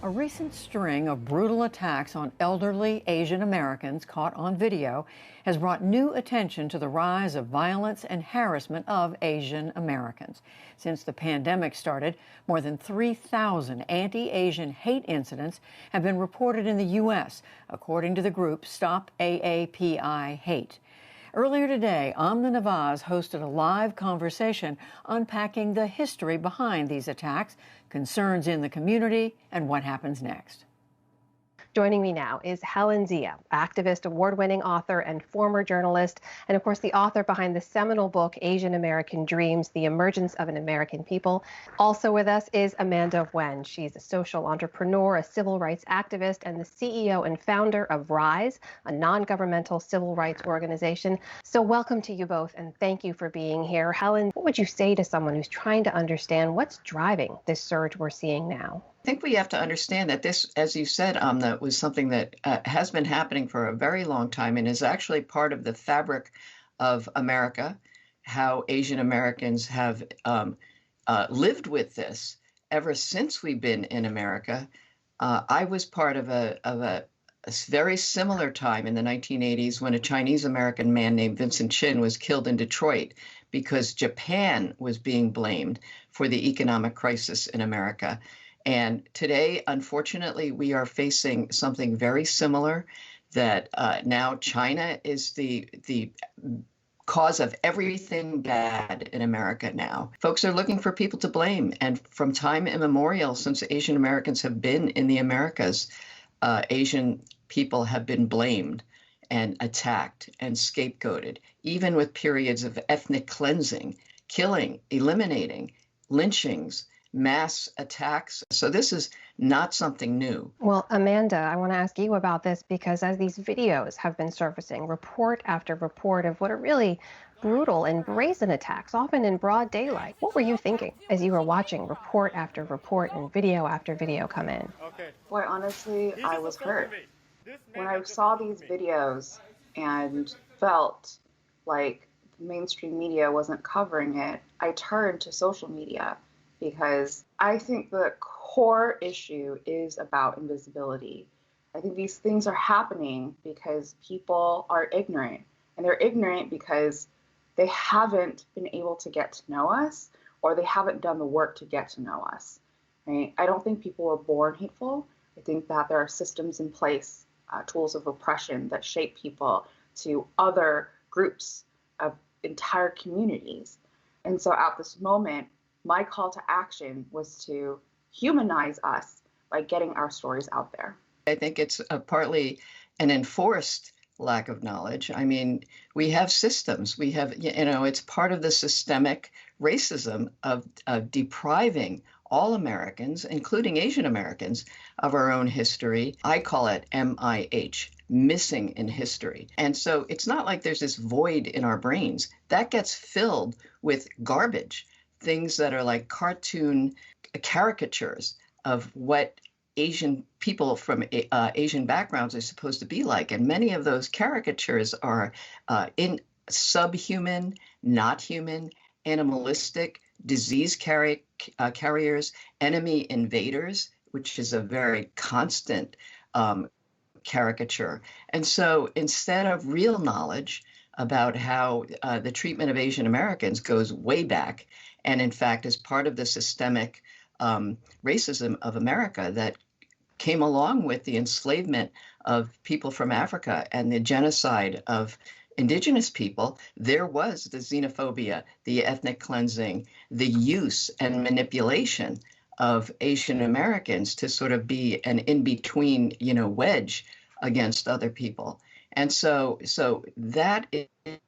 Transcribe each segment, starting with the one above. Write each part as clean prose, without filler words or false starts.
A recent string of brutal attacks on elderly Asian Americans caught on video has brought new attention to the rise of violence and harassment of Asian Americans. Since the pandemic started, more than 3,000 anti-Asian hate incidents have been reported in the U.S., according to the group Stop AAPI Hate. Earlier today, Amna Nawaz hosted a live conversation unpacking the history behind these attacks, concerns in the community, and what happens next. Joining me now is Helen Zia, activist, award-winning author, and former journalist, and of course the author behind the seminal book, Asian American Dreams, The Emergence of an American People. Also with us is Amanda Wen. She's a social entrepreneur, a civil rights activist, and the CEO and founder of RISE, a non-governmental civil rights organization. So welcome to you both, and thank you for being here. Helen, what would you say to someone who's trying to understand what's driving this surge we're seeing now? I think we have to understand that this, as you said, Amna, was something that has been happening for a very long time and is actually part of the fabric of America, how Asian Americans have lived with this ever since we've been in America. I was part of a very similar time in the 1980s when a Chinese American man named Vincent Chin was killed in Detroit because Japan was being blamed for the economic crisis in America. And today, unfortunately, we are facing something very similar, that now China is the cause of everything bad in America now. Folks are looking for people to blame. And from time immemorial, since Asian Americans have been in the Americas, Asian people have been blamed and attacked and scapegoated, even with periods of ethnic cleansing, killing, eliminating, lynchings, mass attacks. So this is not something new. Well, Amanda, I want to ask you about this because as these videos have been surfacing, report after report of what are really brutal and brazen attacks, often in broad daylight, what were you thinking as you were watching report after report and video after video come in? Boy, honestly, I was hurt. When I saw these videos and felt like the mainstream media wasn't covering it, I turned to social media, because I think the core issue is about invisibility. I think these things are happening because people are ignorant, and they're ignorant because they haven't been able to get to know us, or they haven't done the work to get to know us, right? I don't think people were born hateful. I think that there are systems in place, tools of oppression that shape people to other groups of entire communities. And so at this moment, my call to action was to humanize us by getting our stories out there. I think it's partly an enforced lack of knowledge. I mean, we have systems. We have, it's part of the systemic racism of depriving all Americans, including Asian Americans, of our own history. I call it MIH, missing in history. And so it's not like there's this void in our brains. That gets filled with garbage. Things that are like cartoon caricatures of what Asian people from Asian backgrounds are supposed to be like. And many of those caricatures are in subhuman, not human, animalistic, disease carriers, enemy invaders, which is a very constant caricature. And so instead of real knowledge about how the treatment of Asian Americans goes way back, and in fact is part of the systemic racism of America that came along with the enslavement of people from Africa and the genocide of indigenous people, there was the xenophobia, the ethnic cleansing, the use and manipulation of Asian Americans to sort of be an in-between, wedge against other people. And so that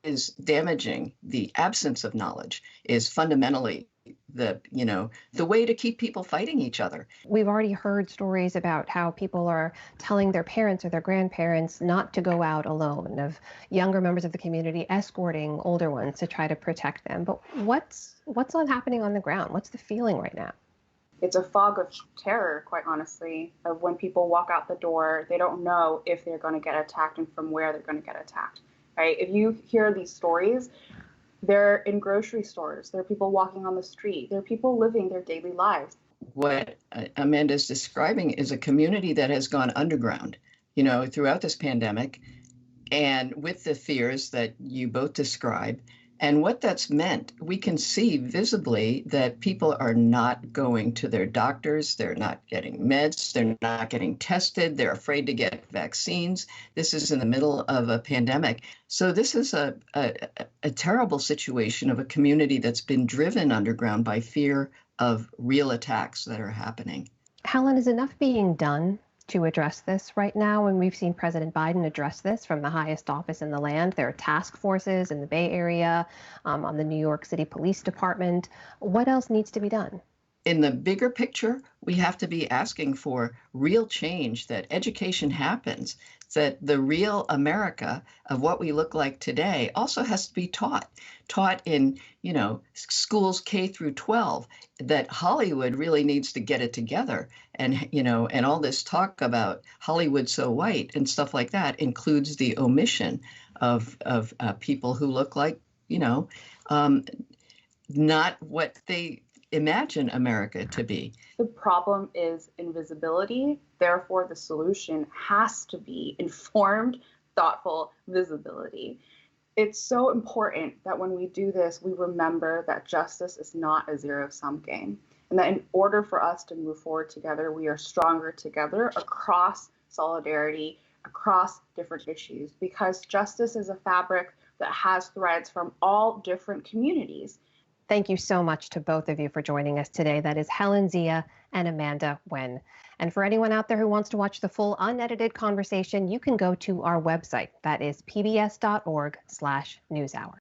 is damaging. The absence of knowledge is fundamentally the way to keep people fighting each other. We've already heard stories about how people are telling their parents or their grandparents not to go out alone, of younger members of the community escorting older ones to try to protect them. But what's not happening on the ground? What's the feeling right now? It's a fog of terror, quite honestly, of when people walk out the door, they don't know if they're going to get attacked and from where they're going to get attacked, right? If you hear these stories, they're in grocery stores. There are people walking on the street. There are people living their daily lives. what Amanda's describing is a community that has gone underground, throughout this pandemic, and with the fears that you both describe. And what that's meant, we can see visibly that people are not going to their doctors, they're not getting meds, they're not getting tested, they're afraid to get vaccines. This is in the middle of a pandemic. So this is a terrible situation of a community that's been driven underground by fear of real attacks that are happening. Helen, is enough being done to address this right now? And we've seen President Biden address this from the highest office in the land. There are task forces in the Bay Area, on the New York City Police Department. What else needs to be done? In the bigger picture, we have to be asking for real change, that education happens, that the real America of what we look like today also has to be taught in, schools K through 12, that Hollywood really needs to get it together. And, and all this talk about Hollywood so white and stuff like that includes the omission of people who look like, not what they imagine America to be. The problem is invisibility. Therefore, the solution has to be informed, thoughtful visibility. It's so important that when we do this, we remember that justice is not a zero-sum game, and that in order for us to move forward together, we are stronger together across solidarity, across different issues, because justice is a fabric that has threads from all different communities. Thank you so much to both of you for joining us today. That is Helen Zia and Amanda Nguyen. And for anyone out there who wants to watch the full unedited conversation, you can go to our website. That is pbs.org/newshour.